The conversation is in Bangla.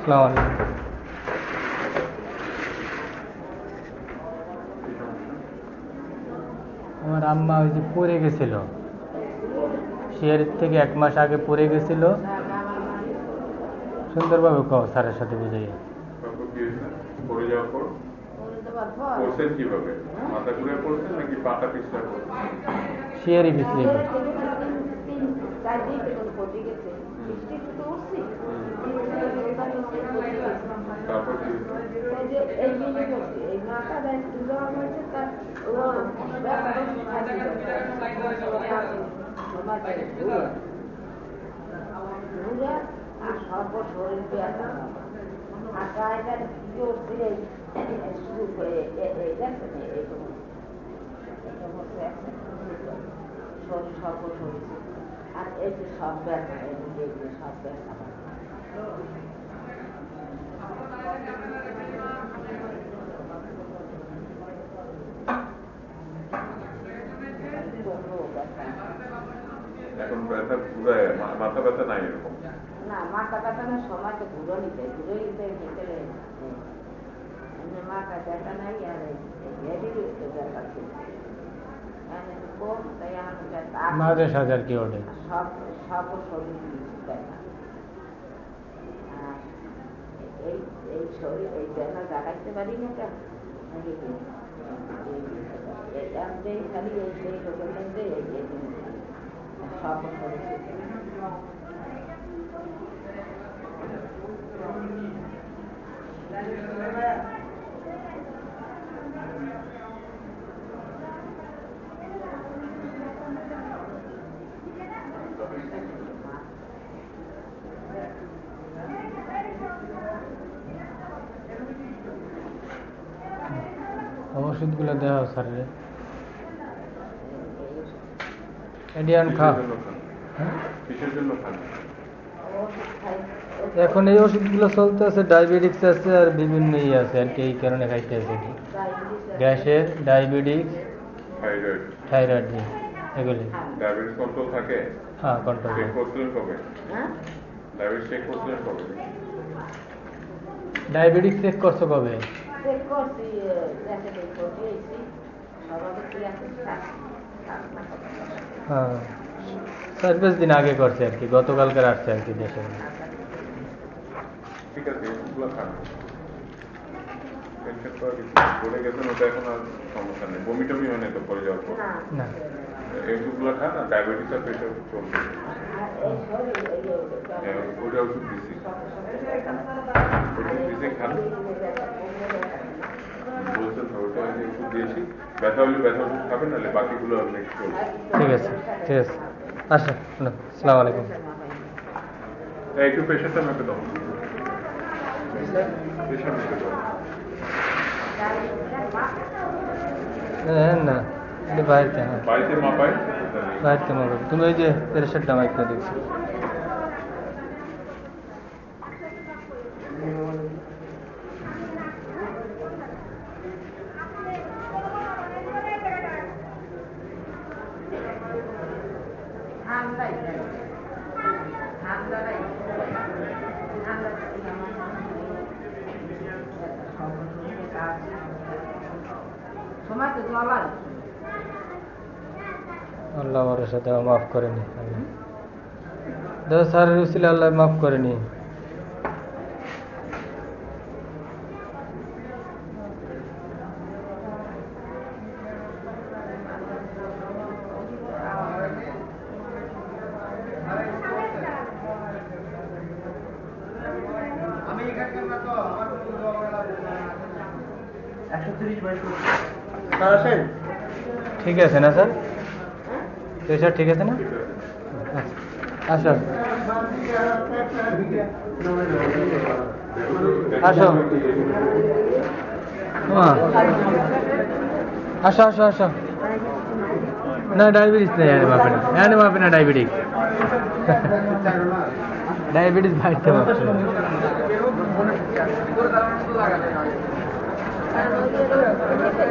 আসসালামু আলাইকুম। আমার আম্মা ওই যে পড়ে গেছিল, শিয়ারের থেকে 1 মাস আগে পড়ে গেছিল। সুন্দরভাবে কও স্যারের সাথে বুঝাই। তারপর কি হয়েছে? পড়ে যাওয়ার পর পড়ছেন কিভাবে? মাথা ঘুরে পড়ছেন নাকি পাটা পিছলে পড়ছেন? শিয়ারি পিছলে তারপর কি আর এই যে সব ব্যথা, এগুলো সব ব্যথা এখন ব্যথা ঘুরায়, মাথা ব্যথা নাই এরকম? না, মাথা ব্যথা না, সময় তো ঘুরো নিতে ভিতরে মাথা ব্যথা নাই। আর ব্যথা ছিল মাঝে সাজার কি ওঠে সব শরীর ব্যথা। এই শরীর এই ব্যথা জাগাইতে পারি না কেন? খালি এই রোগের মধ্যে সব শরীর ওষুধগুলো দেওয়া স্যারের এডিয়ান খা। কিসের জন্য খান? এখন এই ওষুধগুলো চলতে আছে, ডায়াবেটিক্স আছে আর বিভিন্ন ইয়ে আছে আর কি, এই কারণে খাইতে আছে। গ্যাসের, ডায়াবেটিক্স, থাইরয়েড এগুলি। ডায়াবেটিস কন্ট্রোল থাকে? হ্যাঁ, কন্ট্রোল। চেক করছিলেন কবে? ডায়াবেটিস চেক করছিলেন কবে? ডায়াবেটিক্স চেক করছো কবে? হ্যাঁ, 4-5 দিন আগে করছে আর কি, গতকালকার আসছে আর কি দেশে। ঠিক আছে, এগুলো খান। টেনশন করার কিছু বলে গেছেন, ওটা এখন আর সমস্যা নেই। বমি টমি হয় না তো পরে যাওয়ার পর? না, এই ওষুধগুলো খান, আর ডায়াবেটিস আর প্রেশার চলবে। ওটা ওষুধ দিচ্ছি, খান। বলছেন তো ওটা ওষুধ দিয়েছি, ব্যথা হলে ব্যথা ওষুধ খাবেন, নাহলে বাকিগুলো নেক্সট চলবে। ঠিক আছে, ঠিক আছে। আসো, আসসালামু আলাইকুম। একটু প্রেশারটা মেপে দাও। প্রেশার মেপে দাও। হ্যাঁ, না এটা বাড়িতে। হ্যাঁ, বাড়িতে মাপায়? বাড়িতে মাপাবে। তুমি ওই যে প্রেশারটা মাইপটা দেখছি। আল্লাহ আমার সাথে মাফ করেনি। স্যারের উসিলে আল্লাহ মাফ করেনি। ঠিক আছে না স্যার? প্রেশার ঠিক আছে না? আসো, আসো, আসো, আসো, আসো। না, ডায়াবেটিস নেই, এনে মাপে না ডায়াবেটিস। ডায়াবেটিস বাড়তে পারছে। আর